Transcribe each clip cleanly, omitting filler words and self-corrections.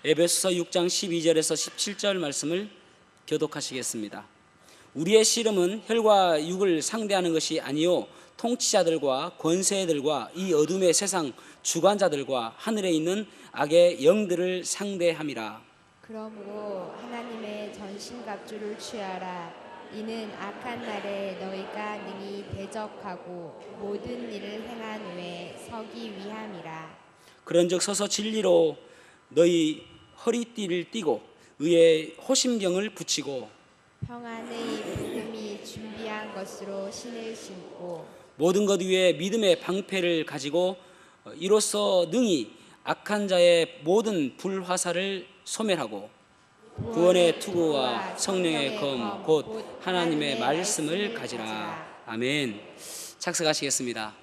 에베소서 6장 12절에서 17절 말씀을 교독하시겠습니다. 우리의 씨름은 혈과 육을 상대하는 것이 아니요 통치자들과 권세들과 이 어둠의 세상 주관자들과 하늘에 있는 악의 영들을 상대함이라. 그러므로 하나님의 전신갑주를 취하라. 이는 악한 날에 너희가 능히 대적하고 모든 일을 행한 후에 서기 위함이라. 그런즉 서서 진리로 너희 허리띠를 띠고 의의 호심경을 붙이고 평안의 복음이 준비한 것으로 신을 신고 모든 것 위에 믿음의 방패를 가지고 이로써 능히 악한 자의 모든 불화살을 소멸하고 구원의 투구와 성령의 검 곧 하나님의 말씀을 가지라. 아멘. 착석하시겠습니다.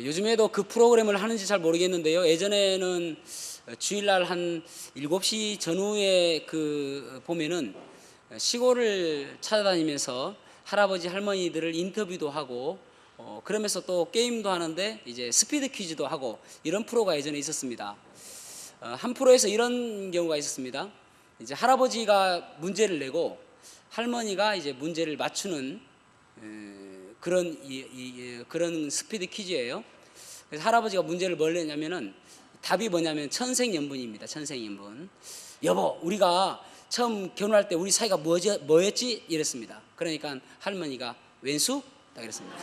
요즘에도 그 프로그램을 하는지 잘 모르겠는데요. 예전에는 주일날 한 7시 전후에 보면은 시골을 찾아다니면서 할아버지 할머니들을 인터뷰도 하고 그러면서 또 게임도 하는데 이제 스피드 퀴즈도 하고 이런 프로가 예전에 있었습니다. 한 프로에서 이런 경우가 있었습니다. 이제 할아버지가 문제를 내고 할머니가 이제 문제를 맞추는 그런 스피드 퀴즈예요. 그래서 할아버지가 문제를 뭘 냈냐면은 답이 뭐냐면 천생연분입니다. 천생연분. 여보, 우리가 처음 결혼할 때 우리 사이가 뭐였지? 이랬습니다. 그러니까 할머니가 왼수? 딱 이랬습니다.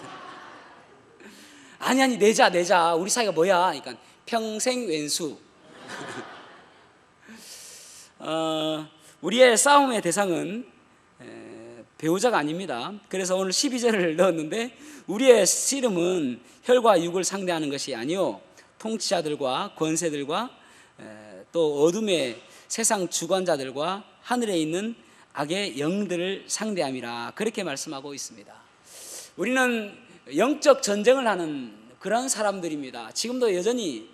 아니 내자 우리 사이가 뭐야? 그러니까 평생 왼수. 우리의 싸움의 대상은 배우자가 아닙니다. 그래서 오늘 12절을 넣었는데 우리의 씨름은 혈과 육을 상대하는 것이 아니요 통치자들과 권세들과 또 어둠의 세상 주관자들과 하늘에 있는 악의 영들을 상대함이라. 그렇게 말씀하고 있습니다. 우리는 영적 전쟁을 하는 그런 사람들입니다. 지금도 여전히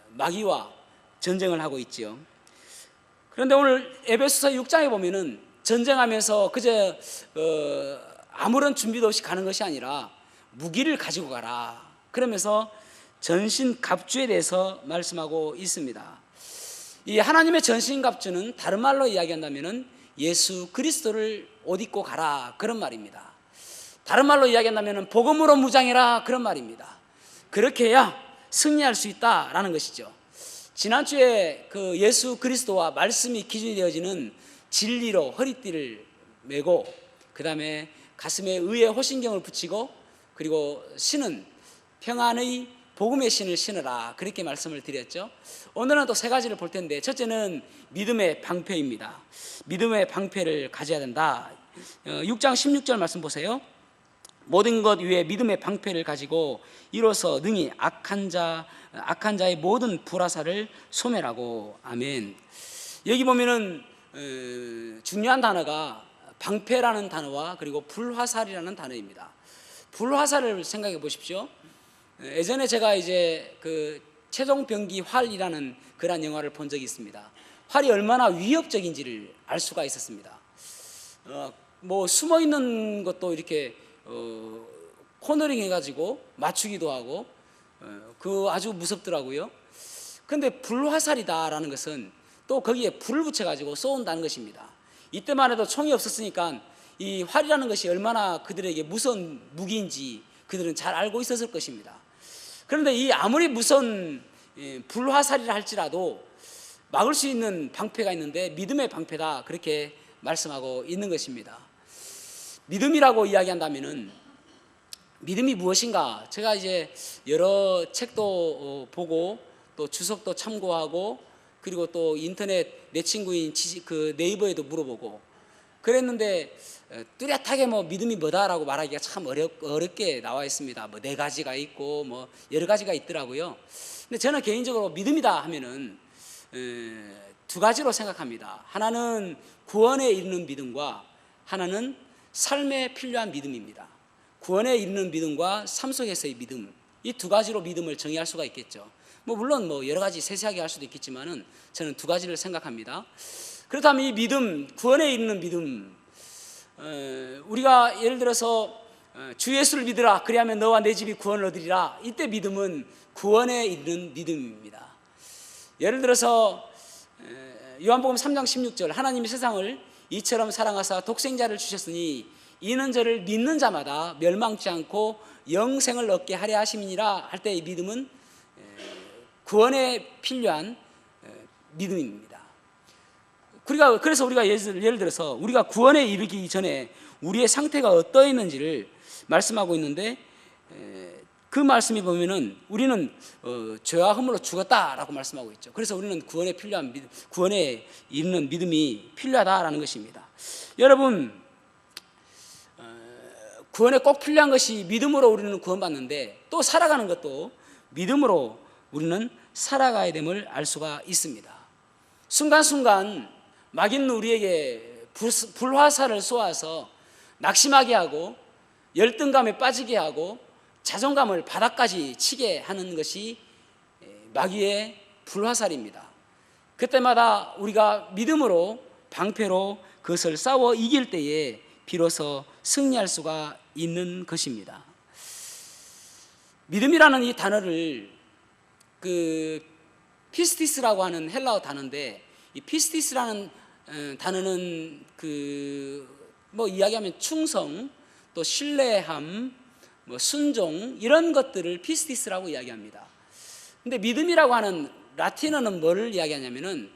마귀와 전쟁을 하고 있지요. 그런데 오늘 에베소서 6장에 보면은 전쟁하면서 그저 아무런 준비도 없이 가는 것이 아니라 무기를 가지고 가라. 그러면서 전신갑주에 대해서 말씀하고 있습니다. 이 하나님의 전신갑주는 다른 말로 이야기한다면은 예수 그리스도를 옷 입고 가라, 그런 말입니다. 다른 말로 이야기한다면은 복음으로 무장해라, 그런 말입니다. 그렇게 해야 승리할 수 있다라는 것이죠. 지난주에 그 예수 그리스도와 말씀이 기준이 되어지는 진리로 허리띠를 메고 그 다음에 가슴에 의의 호신경을 붙이고 그리고 신은 평안의 복음의 신을 신으라, 그렇게 말씀을 드렸죠. 오늘은 또 세 가지를 볼 텐데 첫째는 믿음의 방패입니다. 믿음의 방패를 가져야 된다. 6장 16절 말씀 보세요. 모든 것 위에 믿음의 방패를 가지고 이로써 능히 악한 자의 모든 불화살을 소멸하고. 아멘. 여기 보면은 중요한 단어가 방패라는 단어와 그리고 불화살이라는 단어입니다. 불화살을 생각해 보십시오. 예전에 제가 이제 그 최종병기 활이라는 그런 영화를 본 적이 있습니다. 활이 얼마나 위협적인지를 알 수가 있었습니다. 뭐 숨어 있는 것도 이렇게 코너링 해가지고 맞추기도 하고 그 아주 무섭더라고요. 근데 불화살이다라는 것은 또 거기에 불을 붙여가지고 쏘는다는 것입니다. 이때만 해도 총이 없었으니까 이 활이라는 것이 얼마나 그들에게 무서운 무기인지 그들은 잘 알고 있었을 것입니다. 그런데 이 아무리 무서운 불화살이라 할지라도 막을 수 있는 방패가 있는데 믿음의 방패다, 그렇게 말씀하고 있는 것입니다. 믿음이라고 이야기한다면은 믿음이 무엇인가? 제가 이제 여러 책도 보고 또 주석도 참고하고 그리고 또 인터넷 내 친구인 그 네이버에도 물어보고 그랬는데 뚜렷하게 뭐 믿음이 뭐다라고 말하기가 참 어렵게 나와 있습니다. 뭐 4가지가 있고 뭐 여러 가지가 있더라고요. 근데 저는 개인적으로 믿음이다 하면은 2가지로 생각합니다. 하나는 구원에 이르는 믿음과 하나는 삶에 필요한 믿음입니다. 구원에 이르는 믿음과 삶 속에서의 믿음, 이 2가지로 믿음을 정의할 수가 있겠죠. 뭐 물론 뭐 여러 가지 세세하게 할 수도 있겠지만은 저는 2가지를 생각합니다. 그렇다면 이 믿음, 구원에 이르는 믿음, 우리가 예를 들어서 주 예수를 믿으라 그리하면 너와 내 집이 구원을 얻으리라. 이때 믿음은 구원에 이르는 믿음입니다. 예를 들어서 요한복음 3장 16절 하나님이 세상을 이처럼 사랑하사 독생자를 주셨으니 이는 저를 믿는 자마다 멸망치 않고 영생을 얻게 하려 하심이니라 할 때 이 믿음은 구원에 필요한 믿음입니다. 그래서 우리가 예를 들어서 우리가 구원에 이르기 전에 우리의 상태가 어떠했는지를 말씀하고 있는데 그 말씀이 보면은 우리는 죄와 허물로 죽었다라고 말씀하고 있죠. 그래서 우리는 구원에 이르는 믿음이 필요하다라는 것입니다. 여러분, 구원에 꼭 필요한 것이 믿음으로 우리는 구원받는데 또 살아가는 것도 믿음으로 우리는 살아가야 됨을 알 수가 있습니다. 순간순간 마귀는 우리에게 불화살을 쏘아서 낙심하게 하고 열등감에 빠지게 하고 자존감을 바닥까지 치게 하는 것이 마귀의 불화살입니다. 그때마다 우리가 믿음으로 방패로 그것을 싸워 이길 때에 비로소 승리할 수가 있는 것입니다. 믿음이라는 이 단어를 피스티스라고 하는 헬라어 단어인데 이 피스티스라는 단어는 이야기하면 충성, 또 신뢰함, 순종 이런 것들을 피스티스라고 이야기합니다. 근데 믿음이라고 하는 라틴어는 뭐를 이야기하냐면은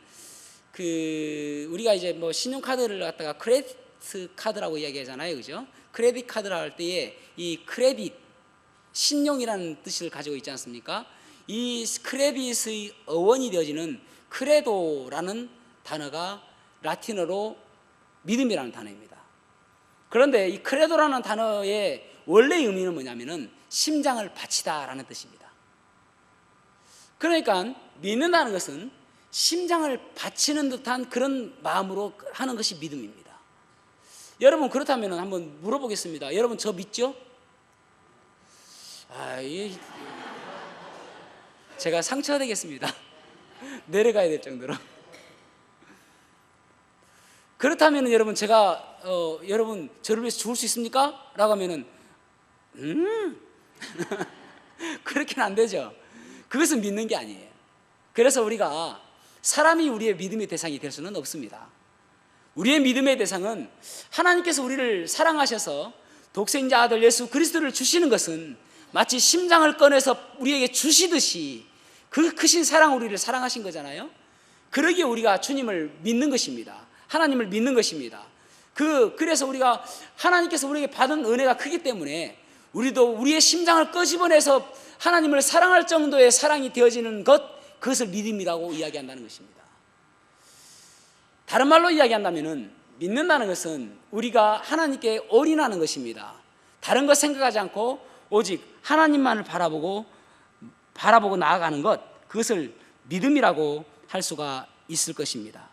우리가 이제 신용카드를 갖다가 크레디트 카드라고 이야기하잖아요, 그죠? 크레딧 카드라 할 때에 이 크레딧 신용이라는 뜻을 가지고 있지 않습니까? 이 크레딧의 어원이 되어지는 크레도라는 단어가 라틴어로 믿음이라는 단어입니다. 그런데 이 크레도라는 단어의 원래 의미는 뭐냐면은 심장을 바치다라는 뜻입니다. 그러니까 믿는다는 것은 심장을 바치는 듯한 그런 마음으로 하는 것이 믿음입니다. 여러분, 그렇다면 한번 물어보겠습니다. 여러분, 저 믿죠? 제가 상처가 되겠습니다. 내려가야 될 정도로. 그렇다면 여러분, 제가 여러분 저를 위해서 죽을 수 있습니까? 라고 하면은 그렇게는 안 되죠. 그것은 믿는 게 아니에요. 그래서 우리가 사람이 우리의 믿음의 대상이 될 수는 없습니다. 우리의 믿음의 대상은 하나님께서 우리를 사랑하셔서 독생자 아들 예수 그리스도를 주시는 것은 마치 심장을 꺼내서 우리에게 주시듯이 그 크신 사랑 우리를 사랑하신 거잖아요. 그러기에 우리가 주님을 믿는 것입니다. 하나님을 믿는 것입니다. 그래서 우리가 하나님께서 우리에게 받은 은혜가 크기 때문에 우리도 우리의 심장을 끄집어내서 하나님을 사랑할 정도의 사랑이 되어지는 그것을 믿음이라고 이야기한다는 것입니다. 다른 말로 이야기한다면 믿는다는 것은 우리가 하나님께 올인하는 것입니다. 다른 것 생각하지 않고 오직 하나님만을 바라보고 나아가는 것, 그것을 믿음이라고 할 수가 있을 것입니다.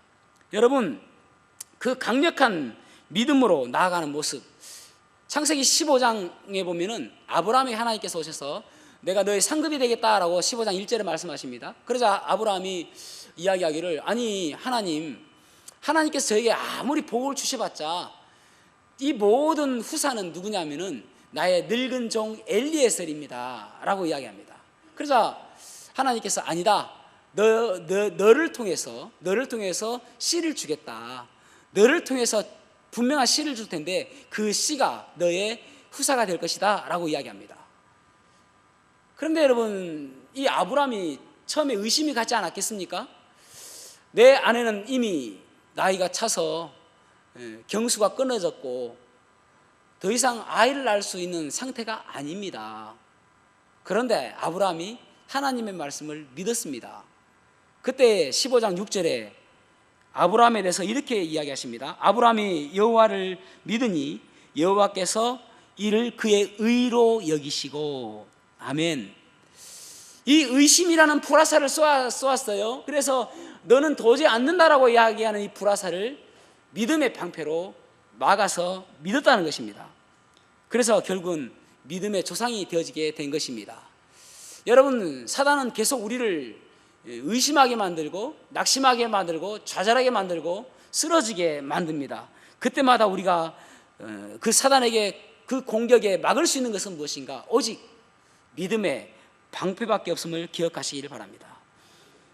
여러분, 그 강력한 믿음으로 나아가는 모습, 창세기 15장에 보면은 아브라함이 하나님께서 오셔서 내가 너의 상급이 되겠다라고 15장 1절에 말씀하십니다. 그러자 아브라함이 이야기하기를, 아니 하나님께서 저에게 아무리 복을 주셔봤자 이 모든 후사는 누구냐면은 나의 늙은 종 엘리에셀입니다 라고 이야기합니다. 그러자 하나님께서 아니다, 너를 통해서 씨를 주겠다, 너를 통해서 분명한 씨를 줄 텐데 그 씨가 너의 후사가 될 것이다 라고 이야기합니다. 그런데 여러분, 이 아브라함이 처음에 의심이 가지 않았겠습니까? 내 아내는 이미 나이가 차서 경수가 끊어졌고 더 이상 아이를 낳을 수 있는 상태가 아닙니다. 그런데 아브라함이 하나님의 말씀을 믿었습니다. 그때 15장 6절에 아브라함에 대해서 이렇게 이야기하십니다. 아브라함이 여호와를 믿으니 여호와께서 이를 그의 의로 여기시고. 아멘. 이 의심이라는 불화살을 쏘았어요. 그래서 너는 도저히 안 된다라고 이야기하는 이 불화살을 믿음의 방패로 막아서 믿었다는 것입니다. 그래서 결국은 믿음의 조상이 되어지게 된 것입니다. 여러분, 사단은 계속 우리를 의심하게 만들고 낙심하게 만들고 좌절하게 만들고 쓰러지게 만듭니다. 그때마다 우리가 그 사단에게 그 공격에 막을 수 있는 것은 무엇인가? 오직 믿음의 방패밖에 없음을 기억하시기를 바랍니다.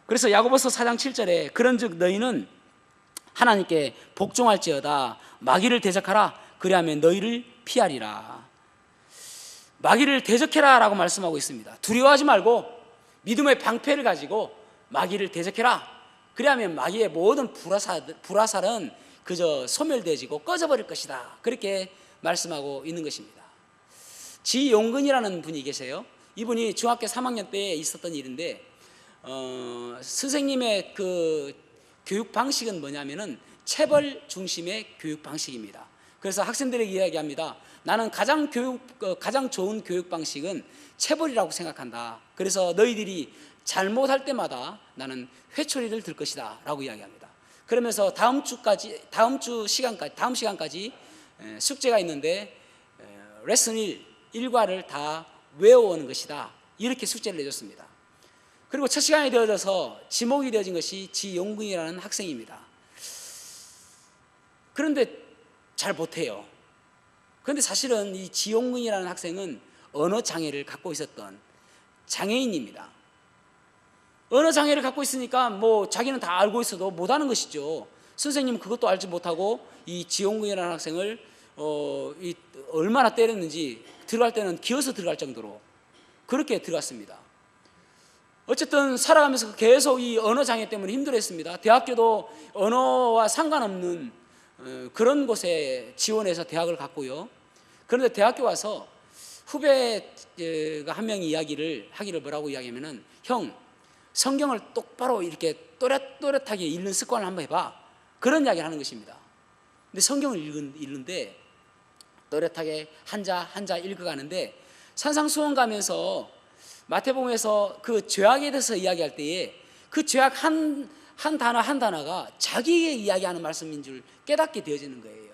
그래서 야고보서 4장 7절에 그런즉 너희는 하나님께 복종할지어다 마귀를 대적하라 그리하면 너희를 피하리라. 마귀를 대적해라 라고 말씀하고 있습니다. 두려워하지 말고 믿음의 방패를 가지고 마귀를 대적해라. 그리하면 마귀의 모든 불화살은 그저 소멸되어지고 꺼져버릴 것이다. 그렇게 말씀하고 있는 것입니다. 지용근이라는 분이 계세요. 이분이 중학교 3학년 때 있었던 일인데 선생님의 그 교육 방식은 뭐냐면은 체벌 중심의 교육 방식입니다. 그래서 학생들에게 이야기합니다. 나는 가장 좋은 교육 방식은 체벌이라고 생각한다. 그래서 너희들이 잘못할 때마다 나는 회초리를 들 것이다 라고 이야기합니다. 그러면서 다음 시간까지 숙제가 있는데 레슨 1과를 다 외워오는 것이다. 이렇게 숙제를 내줬습니다. 그리고 첫 시간이 되어져서 지목이 되어진 것이 지용근이라는 학생입니다. 그런데 잘 못해요. 그런데 사실은 이 지용근이라는 학생은 언어 장애를 갖고 있었던 장애인입니다. 언어 장애를 갖고 있으니까 뭐 자기는 다 알고 있어도 못하는 것이죠. 선생님은 그것도 알지 못하고 이 지용근이라는 학생을 얼마나 때렸는지 들어갈 때는 기어서 들어갈 정도로 그렇게 들어갔습니다. 어쨌든 살아가면서 계속 이 언어 장애 때문에 힘들었습니다. 대학교도 언어와 상관없는 그런 곳에 지원해서 대학을 갔고요. 그런데 대학교 와서 후배가 한 명이 이야기를 하기를 뭐라고 이야기하면은 형 성경을 똑바로 이렇게 또렷하게 읽는 습관을 한번 해봐. 그런 이야기를 하는 것입니다. 근데 성경을 읽는데 또렷하게 한자 읽어가는데 산상수원 가면서 마태복음에서 그 죄악에 대해서 이야기할 때에 그 죄악 한 단어 한 단어가 자기에게 이야기하는 말씀인 줄 깨닫게 되어지는 거예요.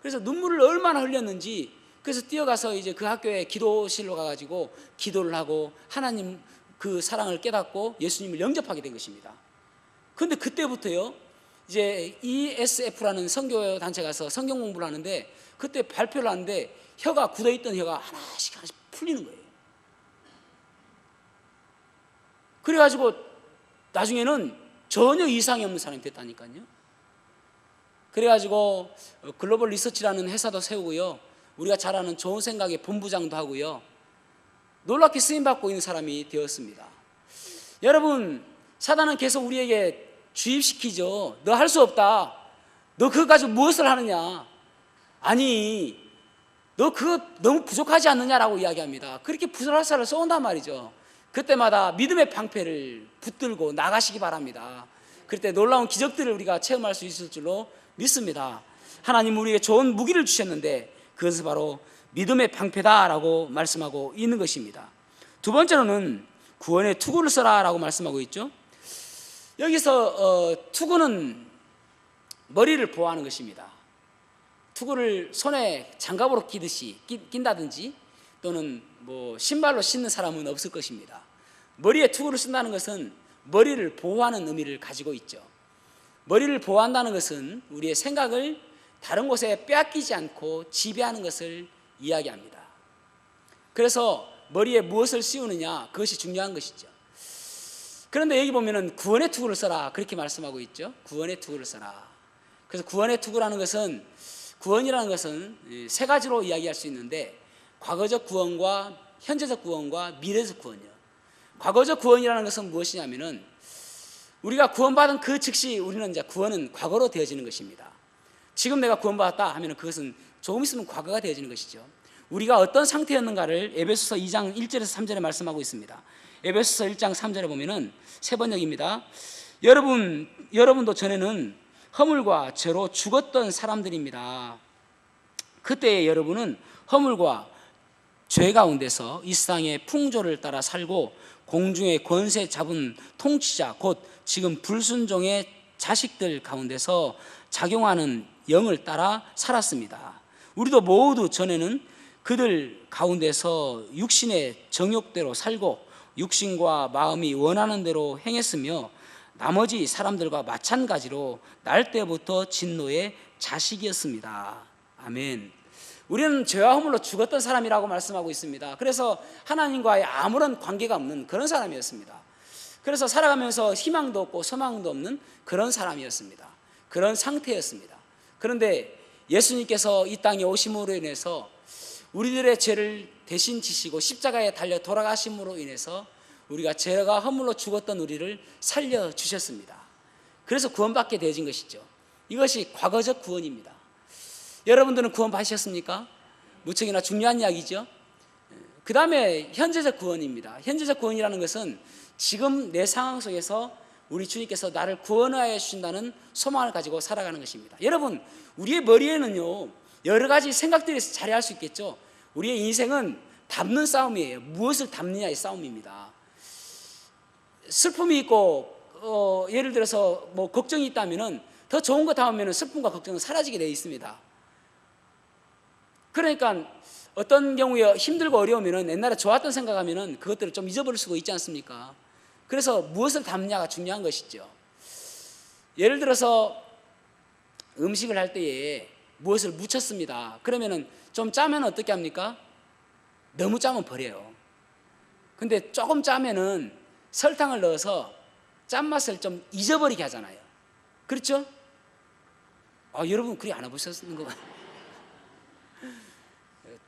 그래서 눈물을 얼마나 흘렸는지 그래서 뛰어가서 이제 그 학교에 기도실로 가가지고 기도를 하고 하나님 그 사랑을 깨닫고 예수님을 영접하게 된 것입니다. 그런데 그때부터요 이제 ESF라는 선교 단체 가서 성경 공부를 하는데 그때 발표를 하는데 혀가 굳어있던 혀가 하나씩 풀리는 거예요. 그래가지고 나중에는 전혀 이상이 없는 사람이 됐다니까요. 그래가지고 글로벌 리서치라는 회사도 세우고요. 우리가 잘 아는 좋은 생각의 본부장도 하고요. 놀랍게 쓰임받고 있는 사람이 되었습니다. 여러분, 사단은 계속 우리에게 주입시키죠. 너 할 수 없다. 너 그거 가지고 무엇을 하느냐. 아니, 너 그거 너무 부족하지 않느냐라고 이야기합니다. 그렇게 불화살을 쏘는단 말이죠. 그때마다 믿음의 방패를 붙들고 나가시기 바랍니다. 그때 놀라운 기적들을 우리가 체험할 수 있을 줄로 믿습니다. 하나님 우리에게 좋은 무기를 주셨는데 그것은 바로 믿음의 방패다라고 말씀하고 있는 것입니다. 두 번째로는 구원의 투구를 써라라고 말씀하고 있죠. 여기서 투구는 머리를 보호하는 것입니다. 투구를 손에 장갑으로 낀다든지 또는 뭐 신발로 신는 사람은 없을 것입니다. 머리에 투구를 쓴다는 것은 머리를 보호하는 의미를 가지고 있죠. 머리를 보호한다는 것은 우리의 생각을 다른 곳에 빼앗기지 않고 지배하는 것을 이야기합니다. 그래서 머리에 무엇을 씌우느냐 그것이 중요한 것이죠. 그런데 여기 보면은 구원의 투구를 써라 그렇게 말씀하고 있죠. 구원의 투구를 써라. 그래서 구원의 투구라는 것은 구원이라는 것은 세 가지로 이야기할 수 있는데 과거적 구원과 현재적 구원과 미래적 구원이요. 과거적 구원이라는 것은 무엇이냐면은 우리가 구원받은 그 즉시 우리는 이제 구원은 과거로 되어지는 것입니다. 지금 내가 구원받았다 하면은 그것은 조금 있으면 과거가 되어지는 것이죠. 우리가 어떤 상태였는가를 에베소서 2장 1절에서 3절에 말씀하고 있습니다. 에베소서 1장 3절에 보면은 세 번역입니다. 여러분도 전에는 허물과 죄로 죽었던 사람들입니다. 그때의 여러분은 허물과 죄 가운데서 이 세상의 풍조를 따라 살고 공중의 권세 잡은 통치자 곧 지금 불순종의 자식들 가운데서 작용하는 영을 따라 살았습니다. 우리도 모두 전에는 그들 가운데서 육신의 정욕대로 살고 육신과 마음이 원하는 대로 행했으며 나머지 사람들과 마찬가지로 날 때부터 진노의 자식이었습니다. 아멘. 우리는 죄와 허물로 죽었던 사람이라고 말씀하고 있습니다. 그래서 하나님과의 아무런 관계가 없는 그런 사람이었습니다. 그래서 살아가면서 희망도 없고 소망도 없는 그런 사람이었습니다. 그런 상태였습니다. 그런데 예수님께서 이 땅에 오심으로 인해서 우리들의 죄를 대신 지시고 십자가에 달려 돌아가심으로 인해서 우리가 죄가 허물로 죽었던 우리를 살려주셨습니다. 그래서 구원받게 되어진 것이죠. 이것이 과거적 구원입니다. 여러분들은 구원 받으셨습니까? 무척이나 중요한 이야기죠. 그 다음에 현재적 구원입니다. 현재적 구원이라는 것은 지금 내 상황 속에서 우리 주님께서 나를 구원하여 주신다는 소망을 가지고 살아가는 것입니다. 여러분, 우리의 머리에는요 여러 가지 생각들이 자리할 수 있겠죠. 우리의 인생은 담는 싸움이에요. 무엇을 담느냐의 싸움입니다. 슬픔이 있고 예를 들어서 뭐 걱정이 있다면은 더 좋은 거 담으면 슬픔과 걱정은 사라지게 되어 있습니다. 그러니까 어떤 경우에 힘들고 어려우면은 옛날에 좋았던 생각하면은 그것들을 좀 잊어버릴 수가 있지 않습니까? 그래서 무엇을 담느냐가 중요한 것이죠. 예를 들어서 음식을 할 때에 무엇을 묻혔습니다. 그러면은 좀 짜면 어떻게 합니까? 너무 짜면 버려요. 근데 조금 짜면은 설탕을 넣어서 짠맛을 좀 잊어버리게 하잖아요. 그렇죠? 여러분 그리 안 해보셨는 거 같아요.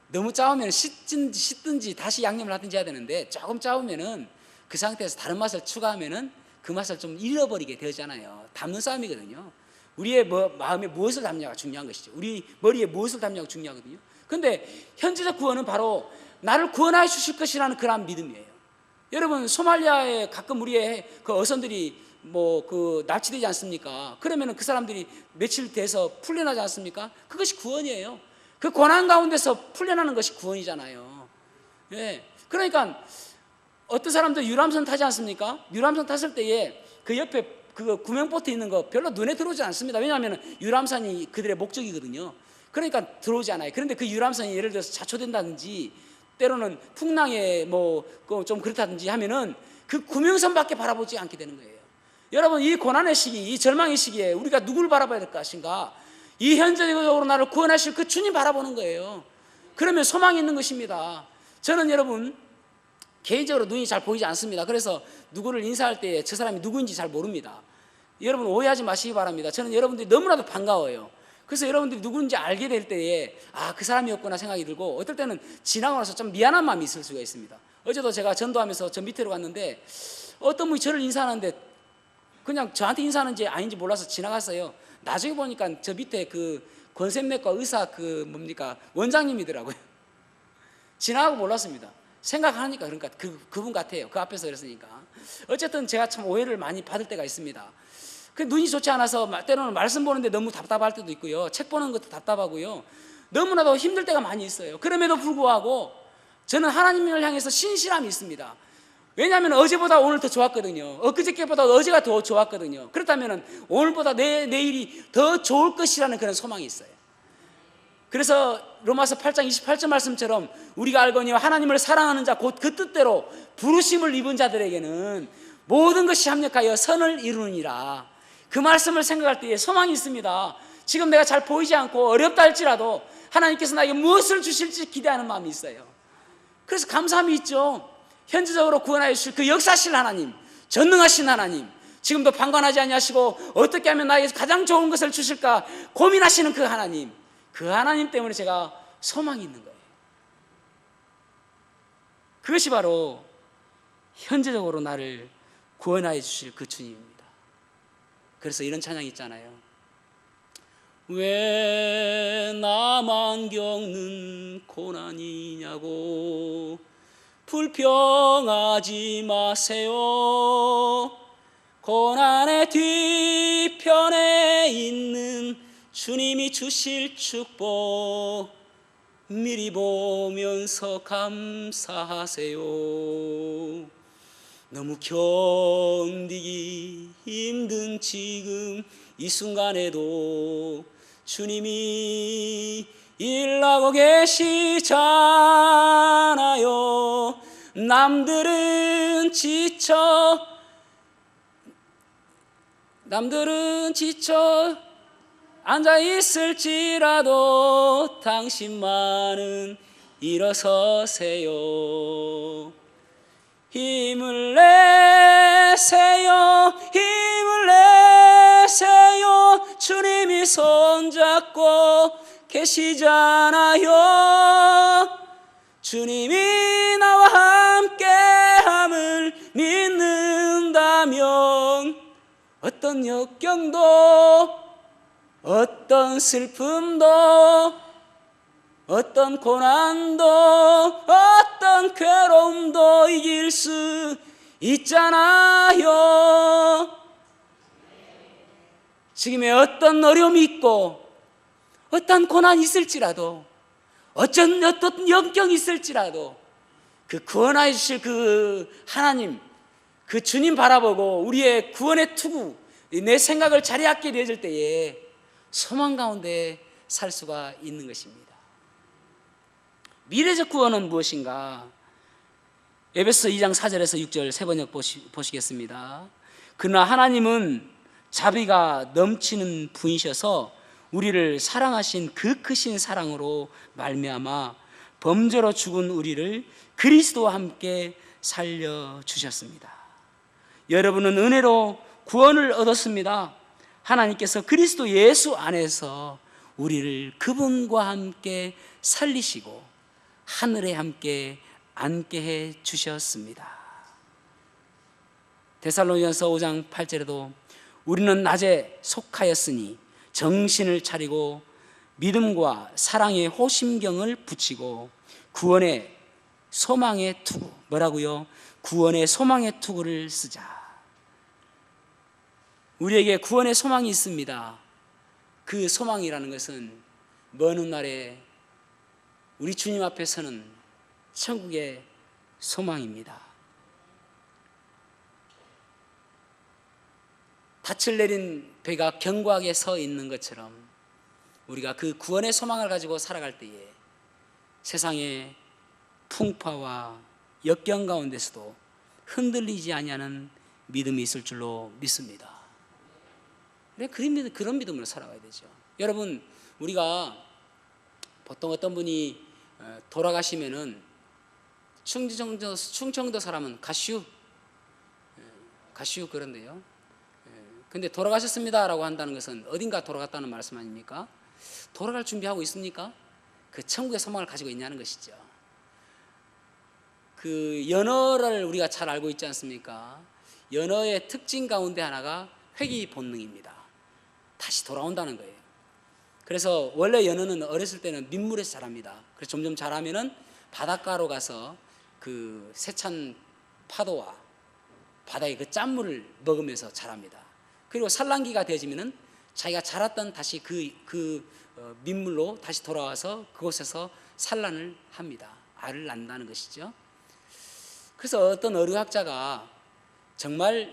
너무 짜우면 씻든지 다시 양념을 하든지 해야 되는데 조금 짜우면은 그 상태에서 다른 맛을 추가하면은 그 맛을 좀 잃어버리게 되잖아요. 담는 싸움이거든요. 우리의 마음에 무엇을 담냐가 중요한 것이죠. 우리 머리에 무엇을 담냐가 중요하거든요. 그런데 현재적 구원은 바로 나를 구원하여 주실 것이라는 그런 믿음이에요. 여러분 소말리아에 가끔 우리의 그 어선들이 납치되지 않습니까? 그러면은 그 사람들이 며칠 돼서 풀려나지 않습니까? 그것이 구원이에요. 그 고난 가운데서 풀려나는 것이 구원이잖아요. 예. 그러니까 어떤 사람들 유람선 타지 않습니까? 유람선 탔을 때에 그 옆에 그 구명보트 있는 거 별로 눈에 들어오지 않습니다. 왜냐하면 유람선이 그들의 목적이거든요. 그러니까 들어오지 않아요. 그런데 그 유람선이 예를 들어서 자초된다든지 때로는 풍랑에 좀 그렇다든지 하면은 그 구명선밖에 바라보지 않게 되는 거예요. 여러분 이 고난의 시기, 이 절망의 시기에 우리가 누구를 바라봐야 될 것인가? 이 현재적으로 나를 구원하실 그 주님 바라보는 거예요. 그러면 소망이 있는 것입니다. 저는 여러분 개인적으로 눈이 잘 보이지 않습니다. 그래서 누구를 인사할 때 저 사람이 누구인지 잘 모릅니다. 여러분 오해하지 마시기 바랍니다. 저는 여러분들이 너무나도 반가워요. 그래서 여러분들이 누구인지 알게 될 때에 그 사람이었구나 생각이 들고 어떨 때는 지나고 나서 좀 미안한 마음이 있을 수가 있습니다. 어제도 제가 전도하면서 저 밑으로 갔는데 어떤 분이 저를 인사하는데 그냥 저한테 인사하는지 아닌지 몰라서 지나갔어요. 나중에 보니까 저 밑에 그 권샘내과 의사 원장님이더라고요. 지나가고 몰랐습니다. 생각하니까 그러니까 그분 같아요. 그 앞에서 그랬으니까. 어쨌든 제가 참 오해를 많이 받을 때가 있습니다. 그 눈이 좋지 않아서 때로는 말씀 보는데 너무 답답할 때도 있고요. 책 보는 것도 답답하고요. 너무나도 힘들 때가 많이 있어요. 그럼에도 불구하고 저는 하나님을 향해서 신실함이 있습니다. 왜냐하면 어제보다 오늘 더 좋았거든요. 엊그저께보다 어제가 더 좋았거든요. 그렇다면 오늘보다 내일이 더 좋을 것이라는 그런 소망이 있어요. 그래서 로마서 8장 28절 말씀처럼 우리가 알거니와 하나님을 사랑하는 자 곧 그 뜻대로 부르심을 입은 자들에게는 모든 것이 합력하여 선을 이루느니라. 그 말씀을 생각할 때에 소망이 있습니다. 지금 내가 잘 보이지 않고 어렵다 할지라도 하나님께서 나에게 무엇을 주실지 기대하는 마음이 있어요. 그래서 감사함이 있죠. 현재적으로 구원하여 주실 그 역사하실 하나님, 전능하신 하나님, 지금도 방관하지 아니하시고 어떻게 하면 나에게 가장 좋은 것을 주실까 고민하시는 그 하나님 때문에 제가 소망이 있는 거예요. 그것이 바로 현재적으로 나를 구원하여 주실 그 주님입니다. 그래서 이런 찬양이 있잖아요. 왜 나만 겪는 고난이냐고 불평하지 마세요. 고난의 뒤편에 있는 주님이 주실 축복 미리 보면서 감사하세요. 너무 견디기 힘든 지금 이 순간에도 주님이 일하고 계시잖아요. 남들은 지쳐 앉아 있을지라도 당신만은 일어서세요. 힘을 내세요. 힘을 내세요. 주님이 손잡고 계시잖아요. 주님이 나와 함께함을 믿는다면 어떤 역경도, 어떤 슬픔도, 어떤 고난도, 어떤 괴로움도 이길 수 있잖아요. 지금의 어떤 어려움이 있고, 어떤 고난이 있을지라도, 어떤 역경이 있을지라도 그 구원해 주실 그 하나님, 그 주님 바라보고 우리의 구원의 투구, 내 생각을 자리하게 되어질 때에 소망 가운데 살 수가 있는 것입니다. 미래적 구원은 무엇인가? 에베소 2장 4절에서 6절 세 번역 보시겠습니다. 그러나 하나님은 자비가 넘치는 분이셔서 우리를 사랑하신 그 크신 사랑으로 말미암아 범죄로 죽은 우리를 그리스도와 함께 살려주셨습니다. 여러분은 은혜로 구원을 얻었습니다. 하나님께서 그리스도 예수 안에서 우리를 그분과 함께 살리시고 하늘에 함께 앉게 해 주셨습니다. 데살로니가서 5장 8절에도 우리는 낮에 속하였으니 정신을 차리고 믿음과 사랑의 호심경을 붙이고 구원의 소망의 투구, 뭐라고요? 구원의 소망의 투구를 쓰자. 우리에게 구원의 소망이 있습니다. 그 소망이라는 것은 먼 훗날에 우리 주님 앞에 서는 천국의 소망입니다. 닻을 내린 배가 견고하게 서 있는 것처럼 우리가 그 구원의 소망을 가지고 살아갈 때에 세상의 풍파와 역경 가운데서도 흔들리지 아니하는 믿음이 있을 줄로 믿습니다. 그런 믿음으로 살아가야 되죠. 여러분, 우리가 보통 어떤 분이 돌아가시면은 충청도 사람은 가슈 그런데요. 근데 돌아가셨습니다라고 한다는 것은 어딘가 돌아갔다는 말씀 아닙니까? 돌아갈 준비하고 있습니까? 그 천국의 소망을 가지고 있냐는 것이죠. 그 연어를 우리가 잘 알고 있지 않습니까? 연어의 특징 가운데 하나가 회귀 본능입니다. 다시 돌아온다는 거예요. 그래서 원래 연어는 어렸을 때는 민물에서 자랍니다. 그래서 점점 자라면은 바닷가로 가서 그 세찬 파도와 바다의 그 짠물을 먹으면서 자랍니다. 그리고 산란기가 되어지면은 자기가 자랐던 다시 그 민물로 다시 돌아와서 그곳에서 산란을 합니다. 알을 낳는다는 것이죠. 그래서 어떤 어류학자가 정말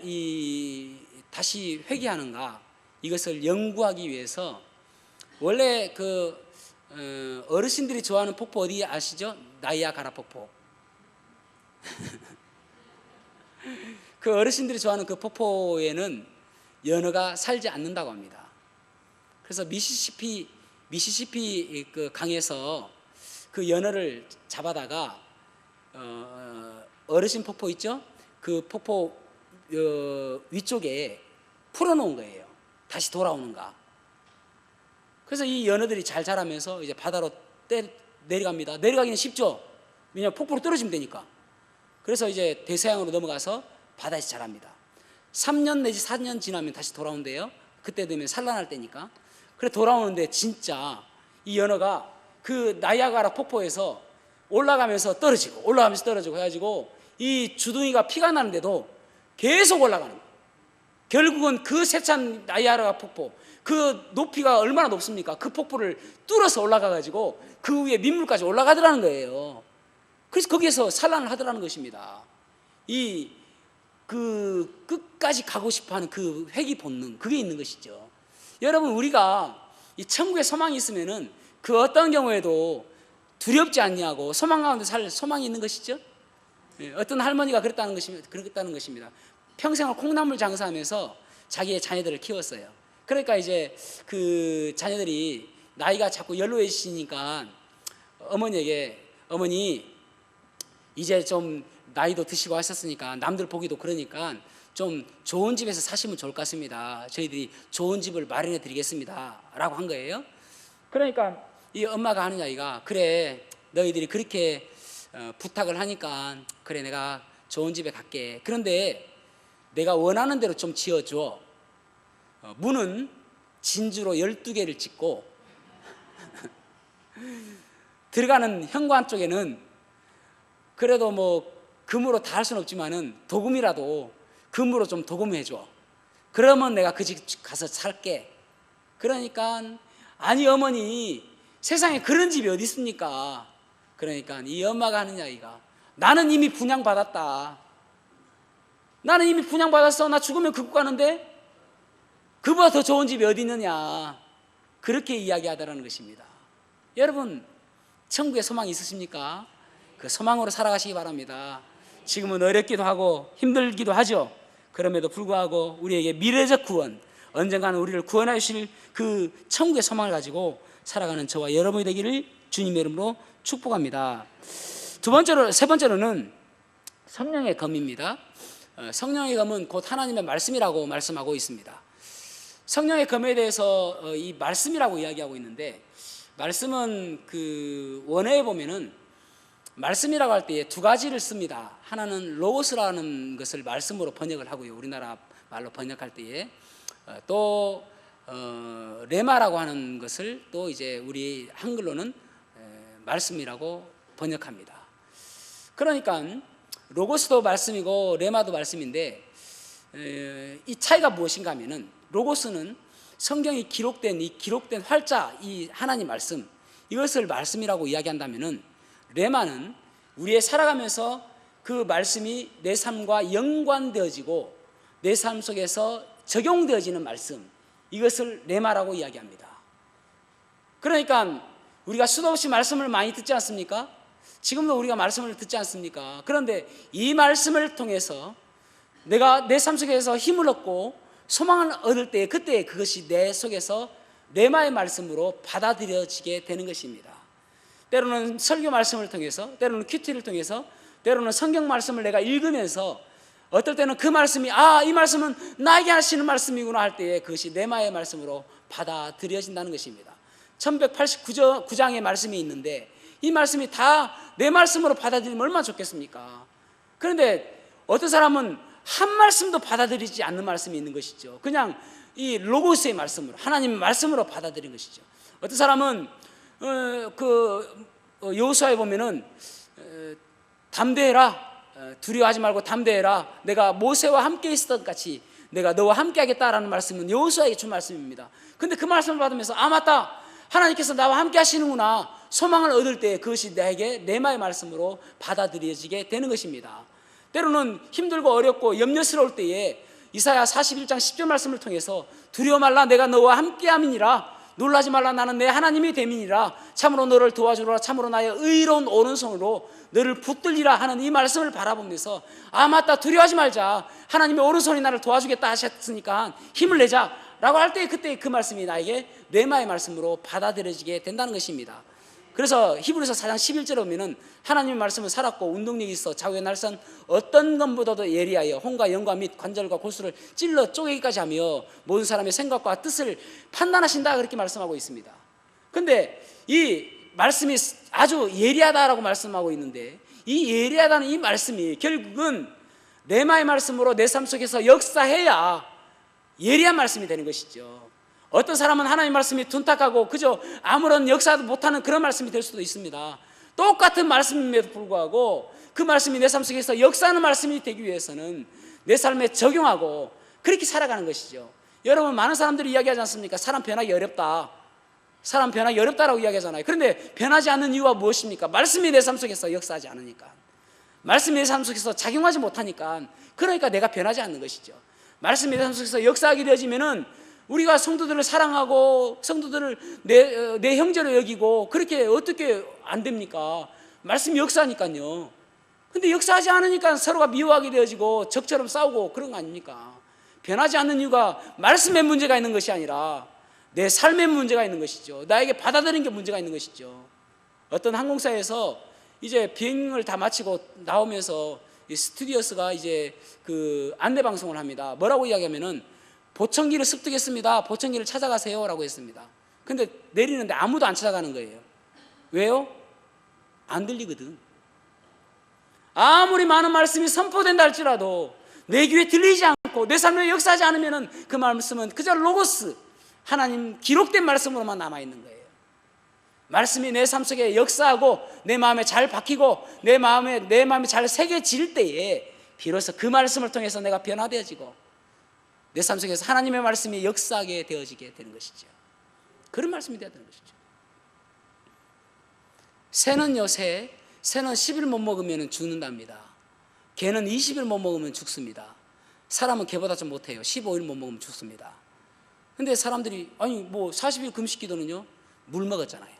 다시 회귀하는가 이것을 연구하기 위해서 원래 어르신들이 좋아하는 폭포 어디 아시죠? 나이아가라 폭포. 그 어르신들이 좋아하는 그 폭포에는 연어가 살지 않는다고 합니다. 그래서 미시시피 그 강에서 그 연어를 잡아다가 어르신 폭포 있죠? 그 폭포 위쪽에 풀어놓은 거예요. 다시 돌아오는가. 그래서 이 연어들이 잘 자라면서 이제 바다로 내려갑니다. 내려가기는 쉽죠. 왜냐하면 폭포로 떨어지면 되니까. 그래서 이제 대서양으로 넘어가서 바다에서 자랍니다. 3년 내지 4년 지나면 다시 돌아온대요. 그때 되면 산란할 때니까. 그래 돌아오는데 진짜 이 연어가 그 나이아가라 폭포에서 올라가면서 떨어지고 해가지고 이 주둥이가 피가 나는데도 계속 올라가는 거예요. 결국은 그 세찬 나이아가라 폭포, 그 높이가 얼마나 높습니까? 그 폭포를 뚫어서 올라가가지고 그 위에 민물까지 올라가더라는 거예요. 그래서 거기에서 산란을 하더라는 것입니다. 그 끝까지 가고 싶어하는 그 회귀 본능, 그게 있는 것이죠. 여러분, 우리가 이 천국의 소망이 있으면은 그 어떤 경우에도 두렵지 않냐고 소망 가운데 살 소망이 있는 것이죠. 어떤 할머니가 그랬다는 것입니다. 평생을 콩나물 장사하면서 자기의 자녀들을 키웠어요. 그러니까 이제 그 자녀들이 나이가 자꾸 연로해지시니까 어머니에게, 어머니 이제 좀 나이도 드시고 하셨으니까 남들 보기도 그러니까 좀 좋은 집에서 사시면 좋을 것 같습니다. 저희들이 좋은 집을 마련해 드리겠습니다 라고 한 거예요. 그러니까 이 엄마가 하는 이야기가, 그래 너희들이 그렇게 부탁을 하니까 그래 내가 좋은 집에 갈게. 그런데 내가 원하는 대로 좀 지어줘. 문은 진주로 12개를 짓고 들어가는 현관 쪽에는 그래도 뭐 금으로 다 할 수는 없지만은 도금이라도 금으로 좀 도금해줘. 그러면 내가 그 집 가서 살게. 그러니까 아니 어머니 세상에 그런 집이 어디 있습니까? 그러니까 이 엄마가 하는 이야기가, 나는 이미 분양받았다. 나는 이미 분양받았어. 나 죽으면 극국 가는데 그보다 더 좋은 집이 어디 있느냐. 그렇게 이야기하더라는 것입니다. 여러분 천국에 소망이 있으십니까? 그 소망으로 살아가시기 바랍니다. 지금은 어렵기도 하고 힘들기도 하죠. 그럼에도 불구하고 우리에게 미래적 구원, 언젠가는 우리를 구원해 주실 그 천국의 소망을 가지고 살아가는 저와 여러분이 되기를 주님의 이름으로 축복합니다. 세 번째로는 성령의 검입니다. 성령의 검은 곧 하나님의 말씀이라고 말씀하고 있습니다. 성령의 검에 대해서 이 말씀이라고 이야기하고 있는데, 말씀은 그 원어에 보면은 말씀이라고 할 때에 두 가지를 씁니다. 하나는 로고스라는 것을 말씀으로 번역을 하고요, 우리나라 말로 번역할 때에. 또 레마라고 하는 것을 또 이제 우리 한글로는 말씀이라고 번역합니다. 그러니까 로고스도 말씀이고 레마도 말씀인데, 이 차이가 무엇인가 하면은, 로고스는 성경이 기록된 이 기록된 활자, 이 하나님 말씀, 이것을 말씀이라고 이야기한다면은, 레마는 우리의 살아가면서 그 말씀이 내 삶과 연관되어지고 내 삶 속에서 적용되어지는 말씀, 이것을 레마라고 이야기합니다. 그러니까 우리가 수도 없이 말씀을 많이 듣지 않습니까? 지금도 우리가 말씀을 듣지 않습니까? 그런데 이 말씀을 통해서 내가 내 삶 속에서 힘을 얻고 소망을 얻을 때, 그때 그것이 내 속에서 레마의 말씀으로 받아들여지게 되는 것입니다. 때로는 설교 말씀을 통해서, 때로는 큐티를 통해서, 때로는 성경 말씀을 내가 읽으면서, 어떨 때는 그 말씀이 이 말씀은 나에게 하시는 말씀이구나 할 때에 그것이 레마의 말씀으로 받아들여진다는 것입니다. 1189장의 말씀이 있는데 이 말씀이 다 내 말씀으로 받아들이면 얼마나 좋겠습니까? 그런데 어떤 사람은 한 말씀도 받아들이지 않는 말씀이 있는 것이죠. 그냥 이 로고스의 말씀으로, 하나님의 말씀으로 받아들인 것이죠. 어떤 사람은 여호수아에 보면은 담대해라, 두려워하지 말고 담대해라, 내가 모세와 함께 있었던 같이 내가 너와 함께 하겠다라는 말씀은 여호수아에게 준 말씀입니다. 근데 그 말씀을 받으면서 맞다, 하나님께서 나와 함께 하시는구나, 소망을 얻을 때 그것이 내게 레마의 말씀으로 받아들여지게 되는 것입니다. 때로는 힘들고 어렵고 염려스러울 때에 이사야 41장 10절 말씀을 통해서 두려워 말라, 내가 너와 함께함이니라, 놀라지 말라, 나는 내 하나님이 됨이니라, 참으로 너를 도와주라, 참으로 나의 의로운 오른손으로 너를 붙들리라 하는 이 말씀을 바라보면서 맞다, 두려워하지 말자, 하나님의 오른손이 나를 도와주겠다 하셨으니까 힘을 내자 라고 할 때, 그때 그 말씀이 나에게 레마의 말씀으로 받아들여지게 된다는 것입니다. 그래서 히브리서 4장 11절에 보면은 하나님의 말씀은 살았고 운동력이 있어 좌우의 날선 어떤 것보다도 예리하여 혼과 영과 및 관절과 골수를 찔러 쪼개기까지 하며 모든 사람의 생각과 뜻을 판단하신다, 그렇게 말씀하고 있습니다. 그런데 이 말씀이 아주 예리하다라고 말씀하고 있는데, 이 예리하다는 이 말씀이 결국은 레마의 말씀으로 내 삶 속에서 역사해야 예리한 말씀이 되는 것이죠. 어떤 사람은 하나님의 말씀이 둔탁하고 그저 아무런 역사도 못하는 그런 말씀이 될 수도 있습니다. 똑같은 말씀임에도 불구하고 그 말씀이 내 삶 속에서 역사하는 말씀이 되기 위해서는 내 삶에 적용하고 그렇게 살아가는 것이죠. 여러분, 많은 사람들이 이야기하지 않습니까? 사람 변하기 어렵다, 사람 변하기 어렵다라고 이야기하잖아요. 그런데 변하지 않는 이유가 무엇입니까? 말씀이 내 삶 속에서 역사하지 않으니까, 말씀이 내 삶 속에서 작용하지 못하니까, 그러니까 내가 변하지 않는 것이죠. 말씀이 내 삶 속에서 역사하게 되어지면은 우리가 성도들을 사랑하고 성도들을 내 형제로 여기고, 그렇게 어떻게 안 됩니까? 말씀이 역사하니까요. 근데 역사하지 않으니까 서로가 미워하게 되어지고 적처럼 싸우고 그런 거 아닙니까? 변하지 않는 이유가 말씀에 문제가 있는 것이 아니라 내 삶에 문제가 있는 것이죠. 나에게 받아들이는 게 문제가 있는 것이죠. 어떤 항공사에서 이제 비행을 다 마치고 나오면서 이 스튜디오스가 이제 그 안내 방송을 합니다. 뭐라고 이야기하면은 보청기를 습득했습니다. 보청기를 찾아가세요라고 했습니다. 근데 내리는데 아무도 안 찾아가는 거예요. 왜요? 안 들리거든. 아무리 많은 말씀이 선포된다 할지라도 내 귀에 들리지 않고 내 삶에 역사하지 않으면은 그 말씀은 그저 로고스, 하나님 기록된 말씀으로만 남아있는 거예요. 말씀이 내 삶 속에 역사하고 내 마음에 잘 박히고 내 마음에 잘 새겨질 때에 비로소 그 말씀을 통해서 내가 변화되어지고 내 삶 속에서 하나님의 말씀이 역사하게 되어지게 되는 것이죠. 그런 말씀이 되어야 되는 것이죠. 새는요, 새는 10일 못 먹으면 죽는답니다. 개는 20일 못 먹으면 죽습니다. 사람은 개보다 좀 못해요. 15일 못 먹으면 죽습니다. 근데 사람들이 아니 뭐 40일 금식 기도는요, 물 먹었잖아요.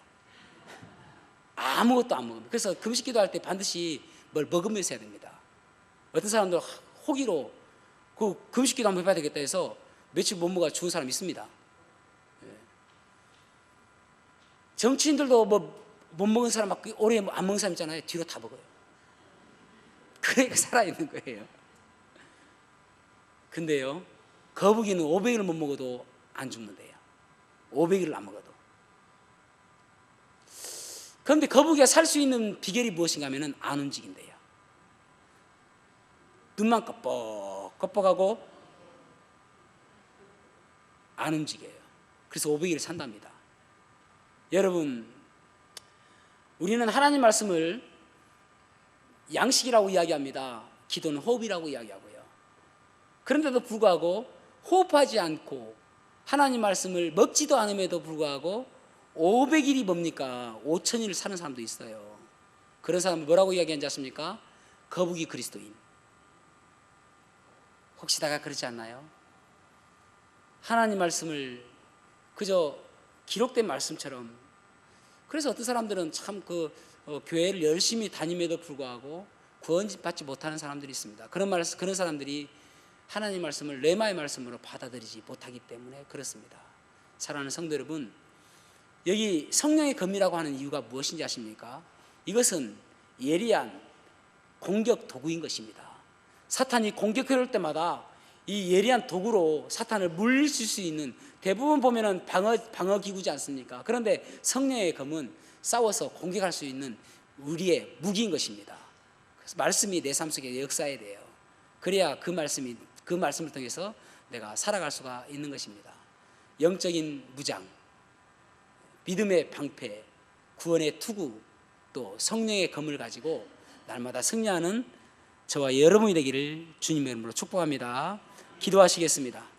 아무것도 안 먹으면. 그래서 금식 기도할 때 반드시 뭘 먹으면서 해야 됩니다. 어떤 사람들 호기로 그 금식 기도 한번 해봐야 되겠다 해서 며칠 못 먹어 죽은 사람이 있습니다. 정치인들도 뭐 못 먹은 사람 막 오래 안 먹은 사람 있잖아요. 뒤로 다 먹어요. 그러니까 살아있는 거예요. 근데요, 거북이는 500일을 못 먹어도 안 죽는데요. 500일을 안 먹어도. 그런데 거북이가 살 수 있는 비결이 무엇인가 하면 안 움직인대요. 눈만 껍벅하고 안 움직여요. 그래서 500일을 산답니다. 여러분, 우리는 하나님 말씀을 양식이라고 이야기합니다. 기도는 호흡이라고 이야기하고요. 그런데도 불구하고 호흡하지 않고 하나님 말씀을 먹지도 않음에도 불구하고 500일이 뭡니까? 5000일을 사는 사람도 있어요. 그런 사람은 뭐라고 이야기하는지 아십니까? 거북이 그리스도인. 혹시 다가 그렇지 않나요? 하나님 말씀을 그저 기록된 말씀처럼. 그래서 어떤 사람들은 참 교회를 열심히 다님에도 불구하고 구원받지 못하는 사람들이 있습니다. 그런 사람들이 하나님 말씀을 레마의 말씀으로 받아들이지 못하기 때문에 그렇습니다. 사랑하는 성도 여러분, 여기 성령의 검이라고 하는 이유가 무엇인지 아십니까? 이것은 예리한 공격 도구인 것입니다. 사탄이 공격할 때마다 이 예리한 도구로 사탄을 물리칠 수 있는, 대부분 보면은 방어 기구지 않습니까? 그런데 성령의 검은 싸워서 공격할 수 있는 우리의 무기인 것입니다. 그래서 말씀이 내 삶 속에 역사해야 돼요. 그래야 그 말씀을 통해서 내가 살아갈 수가 있는 것입니다. 영적인 무장, 믿음의 방패, 구원의 투구, 또 성령의 검을 가지고 날마다 승리하는 저와 여러분이 되기를 주님의 이름으로 축복합니다. 기도하시겠습니다.